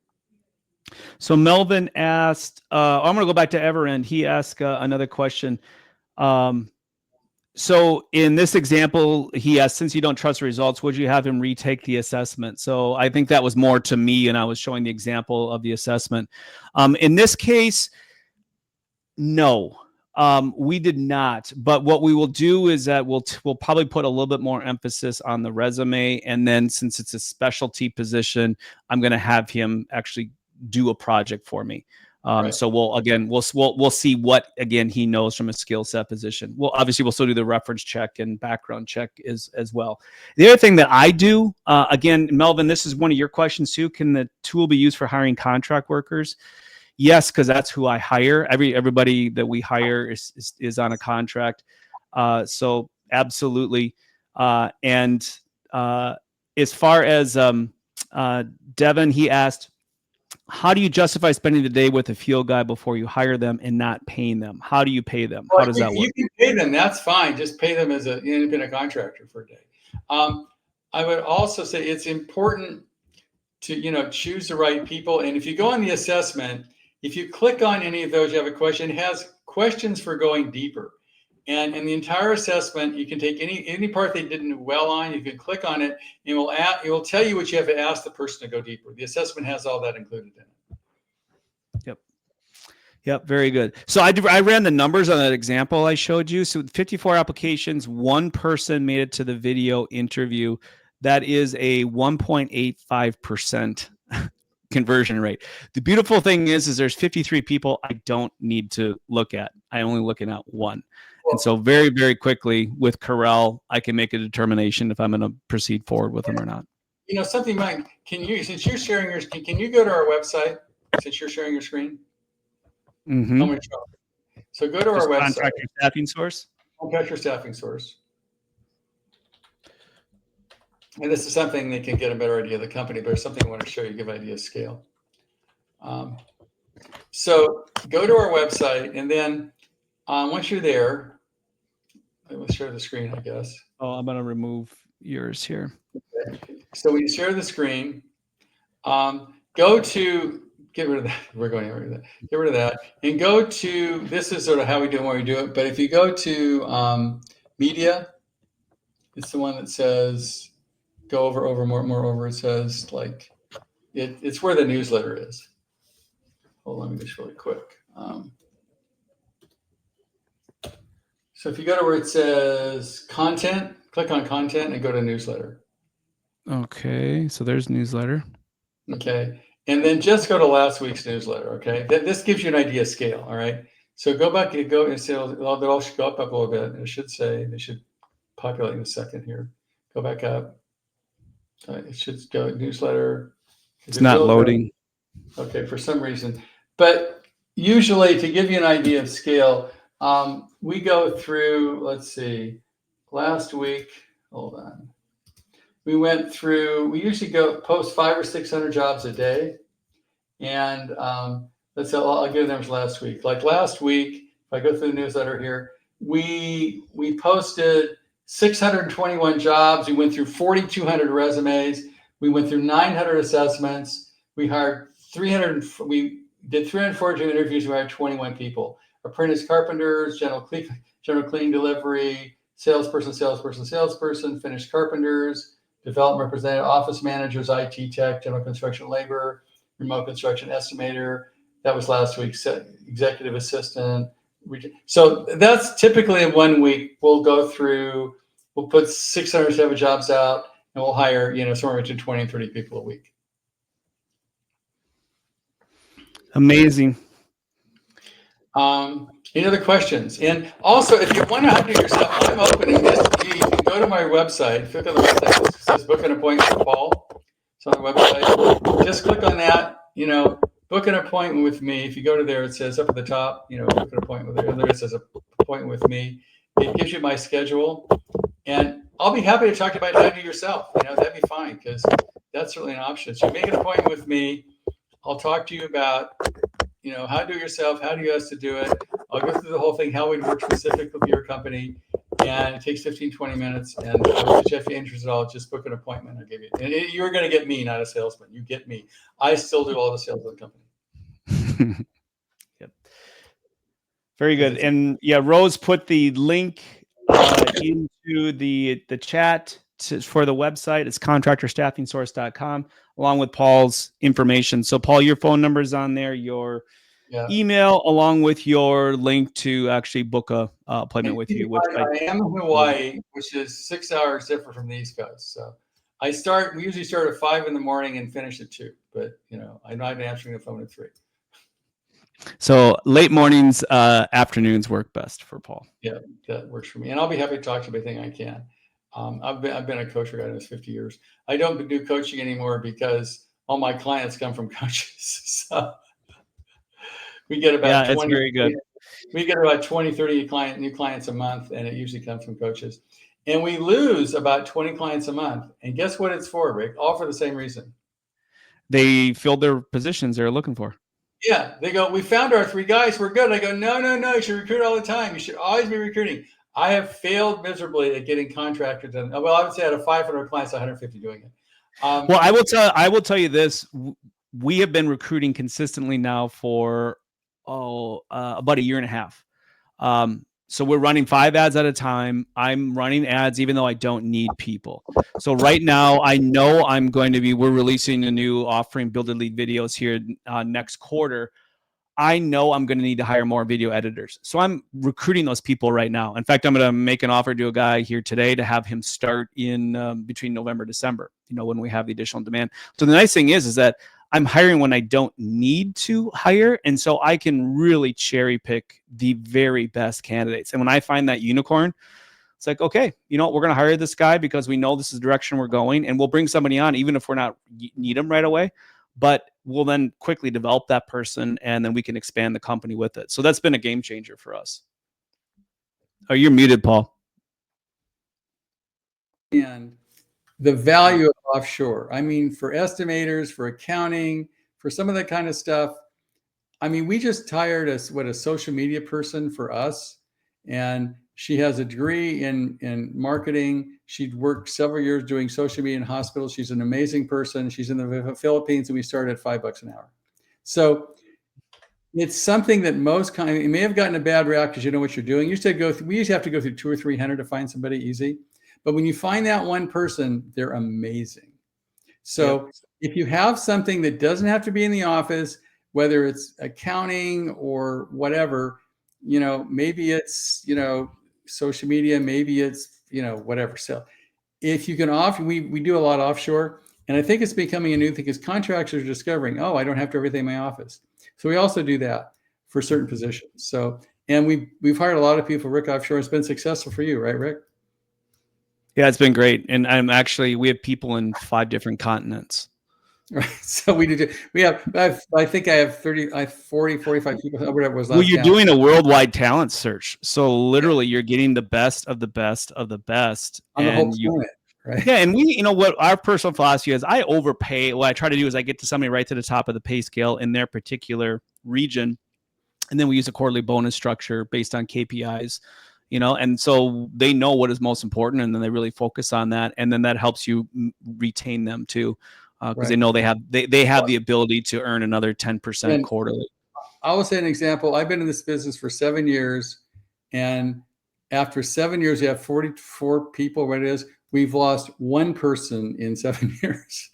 So Melvin asked, I'm going to go back to Everend. He asked another question. So in this example, he asked, since you don't trust the results, would you have him retake the assessment? So I think that was more to me, and I was showing the example of the assessment. In this case, no. We did not, but what we will do is that we'll probably put a little bit more emphasis on the resume, and then since it's a specialty position, I'm going to have him actually do a project for me. Right. So we'll see what again he knows from a skill set position. Well, obviously we'll still do the reference check and background check as well. The other thing that I do, again, Melvin, this is one of your questions too. Can the tool be used for hiring contract workers? Yes, because that's who I hire. Everybody that we hire is on a contract. So absolutely. And as far as Devin, he asked, how do you justify spending the day with a field guy before you hire them and not paying them? How do you pay them? How does that work? You can pay them. That's fine. Just pay them as an independent contractor for a day. I would also say it's important to choose the right people. And if you go on the assessment, if you click on any of those, you have a question. It has questions for going deeper. And in the entire assessment, you can take any part they didn't do well on. You can click on it, and it will tell you what you have to ask the person to go deeper. The assessment has all that included in it. Yep. Very good. So I ran the numbers on that example I showed you. So 54 applications, 1 person made it to the video interview. That is a 1.85% conversion rate. The beautiful thing is there's 53 people I don't need to look at. I only looking at 1. And so very, very quickly with Corel, I can make a determination if I'm going to proceed forward with them or not. You know, something, Mike, since you're sharing yours, can you go to our website since you're sharing your screen? Mm-hmm. I'm going to try. So go to our website. Contractor Staffing Source. Contractor Staffing Source. And this is something that can get a better idea of the company, but it's something I want to show you, give an idea of scale. So go to our website, and then once you're there, let's share the screen, I guess. Oh, I'm going to remove yours here. Okay. So when you share the screen, go to, get rid of that. We're going to get rid of that. And go to, this is sort of how we do it when we do it. But if you go to media, it's the one that says, go more over. It says like, it's where the newsletter is. Hold on, let me just really quick. So if you go to where it says content, click on content and go to newsletter. Okay, so there's newsletter. Okay, and then just go to last week's newsletter. Okay, this gives you an idea of scale. All right, so go back and go and say they'll all should go up a little bit. It should say they should populate in a second here. Go back up. It should go newsletter. It's not loading. Okay, for some reason. But usually, to give you an idea of scale, we go through, let's see, last week, hold on. We went through, we usually post 500 or 600 jobs a day. And let's say, I'll give them last week. Like last week, if I go through the newsletter here, we posted 621 jobs. We went through 4,200 resumes. We went through 900 assessments. We hired we did 342 interviews. We hired 21 people. Apprentice carpenters, general cleaning delivery, salesperson, finished carpenters, development representative, office managers, IT tech, general construction labor, remote construction estimator. That was last week. Executive assistant. So that's typically in 1 week. We'll go through, we'll put 607 jobs out, and we'll hire, somewhere between 20 and 30 people a week. Amazing. Any other questions? And also, if you want to do it yourself, I'm opening this. You can go to my website, click on the website. It says book an appointment with Paul. It's on the website. Just click on that, book an appointment with me. If you go to there, it says up at the top, book an appointment with me. There it says appointment with me. It gives you my schedule. And I'll be happy to talk about how to do it yourself. That'd be fine, because that's certainly an option. So make an appointment with me. I'll talk to you about, how to do it yourself, how do you ask to do it. I'll go through the whole thing, how we work specific with your company. And it takes 15, 20 minutes. And if you're interested at all, just book an appointment. I'll give you. And you're going to get me, not a salesman. You get me. I still do all the sales of the company. Yep. Very good. And yeah, Rose put the link into the chat for the website. It's contractorstaffingsource.com, along with Paul's information. So Paul, your phone number is on there, your email, along with your link to actually book a appointment with you. Which I am in Hawaii, which is 6 hours different from these guys. So we usually start at 5 in the morning and finish at 2, but I'm not answering the phone at 3. So late mornings, afternoons work best for Paul. Yeah, that works for me. And I'll be happy to talk to you about anything I can. I've been a coach for 50 years. I don't do coaching anymore because all my clients come from coaches. So we get about 20, it's very good. We get about 20, 30 new clients a month, and it usually comes from coaches. And we lose about 20 clients a month. And guess what it's for, Rick? All for the same reason. They filled their positions they're looking for. Yeah, they go, we found our 3 guys. We're good. I go, no. You should recruit all the time. You should always be recruiting. I have failed miserably at getting contractors done. Well, I would say out of 500 clients, 150 doing it. Well, I will tell you this. We have been recruiting consistently now for about a year and a half. So we're running 5 ads at a time. I'm running ads even though I don't need people. So right now, I know we're releasing a new offering, Build a Lead videos here next quarter. I know I'm going to need to hire more video editors. So I'm recruiting those people right now. In fact, I'm going to make an offer to a guy here today to have him start in between November and December, when we have the additional demand. So the nice thing is that I'm hiring when I don't need to hire. And so I can really cherry pick the very best candidates. And when I find that unicorn, it's like, okay, you know what? We're going to hire this guy because we know this is the direction we're going, and we'll bring somebody on, even if we're not need them right away, but we'll then quickly develop that person, and then we can expand the company with it. So that's been a game changer for us. Oh, you're muted, Paul. And the value of offshore. I mean, for estimators, for accounting, for some of that kind of stuff. I mean, we just hired a social media person for us, and she has a degree in marketing. She'd worked several years doing social media in hospitals. She's an amazing person. She's in the Philippines, and we started at $5 an hour. So it's something that it may have gotten a bad rap because you know what you're doing. We used to have to go through 200 or 300 to find somebody easy. But when you find that one person, they're amazing. So if you have something that doesn't have to be in the office, whether it's accounting or whatever, maybe it's, social media, maybe it's, whatever. So if you can we do a lot offshore, and I think it's becoming a new thing because contractors are discovering, oh, I don't have to have everything in my office. So we also do that for certain positions. So, and we've hired a lot of people, Rick, offshore. It's been successful for you, right, Rick? Yeah, it's been great. And we have people in 5 different continents. Right. So I think I have 40, 45 people, whatever it was last Well, you're count. doing a worldwide talent search. So literally you're getting the best of the best of the best. On the whole planet, right? Yeah. And what our personal philosophy is, I overpay. What I try to do is I get to somebody right to the top of the pay scale in their particular region. And then we use a quarterly bonus structure based on KPIs, and so they know what is most important, and then they really focus on that. And then that helps you retain them too. Because they know they have the ability to earn another 10% quarterly. I will say an example. I've been in this business for 7 years, and after 7 years, we have 44 people. What it is, we've lost one person in 7 years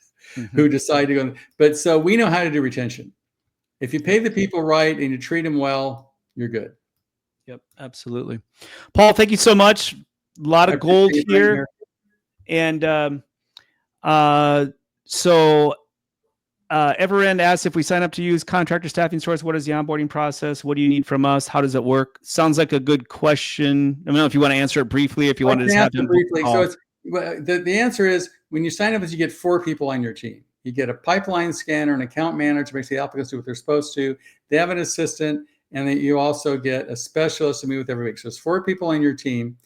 who decided to go. But so we know how to do retention. If you pay the people right and you treat them well, you're good. Yep, absolutely. Paul, thank you so much. A lot of gold here. And so Everend asks, if we sign up to use Contractor Staffing Source, what is the onboarding process? What do you need from us? How does it work? Sounds like a good question. I don't know if you want to answer it briefly, if you want to just have him briefly. So the answer is, when you sign up, you get 4 people on your team. You get a pipeline scanner, an account manager, makes the applicants do what they're supposed to. They have an assistant, and then you also get a specialist to meet with every week. So it's 4 people on your team.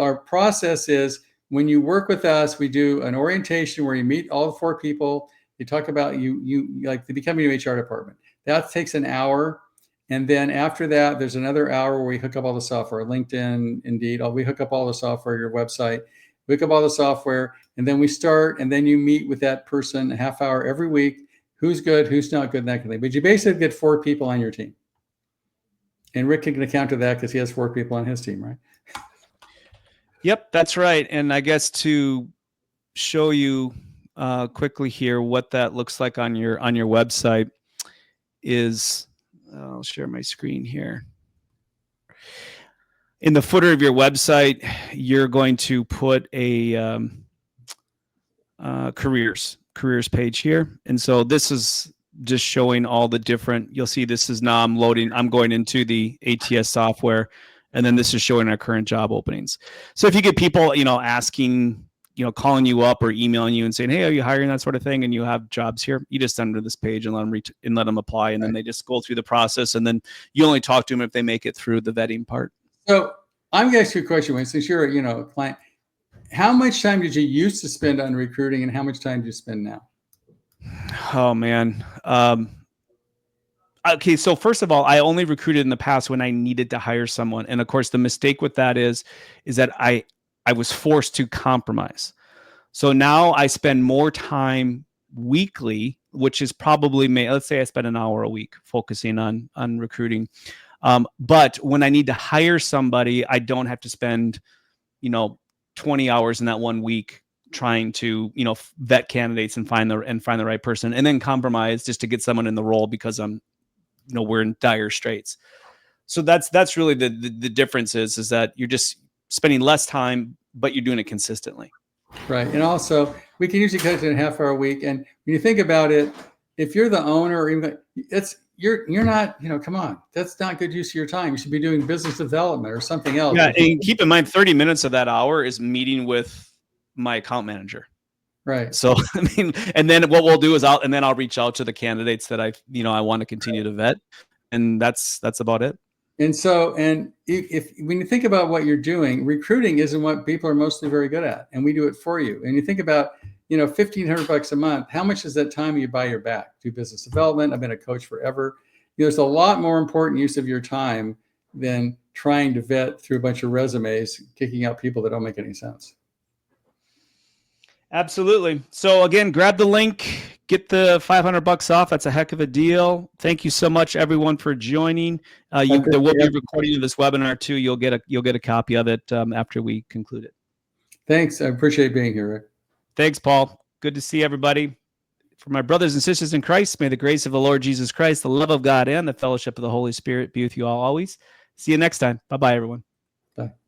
Our process is, when you work with us, we do an orientation where you meet all the 4 people. You talk about you like the becoming an HR department. That takes an hour. And then after that, there's another hour where we hook up all the software, LinkedIn, Indeed. We hook up all the software, your website, we hook up all the software, and then we start, and then you meet with that person a half hour every week. Who's good, who's not good, and that kind of thing. But you basically get 4 people on your team. And Rick can account to that because he has 4 people on his team, right? Yep, that's right. And I guess to show you quickly here what that looks like on your website is, I'll share my screen here. In the footer of your website, you're going to put a careers page here. And so this is just showing all the different, you'll see this is now I'm going into the ATS software, and then this is showing our current job openings. So if you get people, asking, calling you up or emailing you and saying, hey, are you hiring, that sort of thing, and you have jobs here, you just send them to this page and let them apply. And then they just go through the process, and then you only talk to them if they make it through the vetting part. So I'm going to ask you a question, Wayne, since you're a client. How much time did you used to spend on recruiting, and how much time do you spend now? Oh, man. Okay, so first of all, I only recruited in the past when I needed to hire someone. And of course, the mistake with that is that I was forced to compromise. So now I spend more time weekly, which is probably, let's say I spend an hour a week focusing on recruiting. But when I need to hire somebody, I don't have to spend, 20 hours in that one week trying to, vet candidates and find the right person, and then compromise just to get someone in the role because we're in dire straits. So that's really the difference is that you're just spending less time, but you're doing it consistently. Right. And also we can usually cut it in a half hour a week. And when you think about it, if you're the owner, or even you're not, come on, that's not good use of your time. You should be doing business development or something else. Yeah, and keep in mind, 30 minutes of that hour is meeting with my account manager. Right. So, I mean, and then what we'll do is I'll reach out to the candidates that I want to continue to vet, and that's about it. And so, if when you think about what you're doing, recruiting isn't what people are mostly very good at, and we do it for you. And you think about, $1,500 a month, how much is that time you buy your back? Do business development. I've been a coach forever. There's a lot more important use of your time than trying to vet through a bunch of resumes, kicking out people that don't make any sense. Absolutely. So again, grab the link, get the $500 off. That's a heck of a deal. Thank you so much, everyone, for joining. There will be a recording of this webinar too. You'll get a copy of it after we conclude it. Thanks. I appreciate being here, Rick. Thanks, Paul. Good to see everybody. For my brothers and sisters in Christ, may the grace of the Lord Jesus Christ, the love of God, and the fellowship of the Holy Spirit be with you all always. See you next time. Bye-bye, everyone. Bye.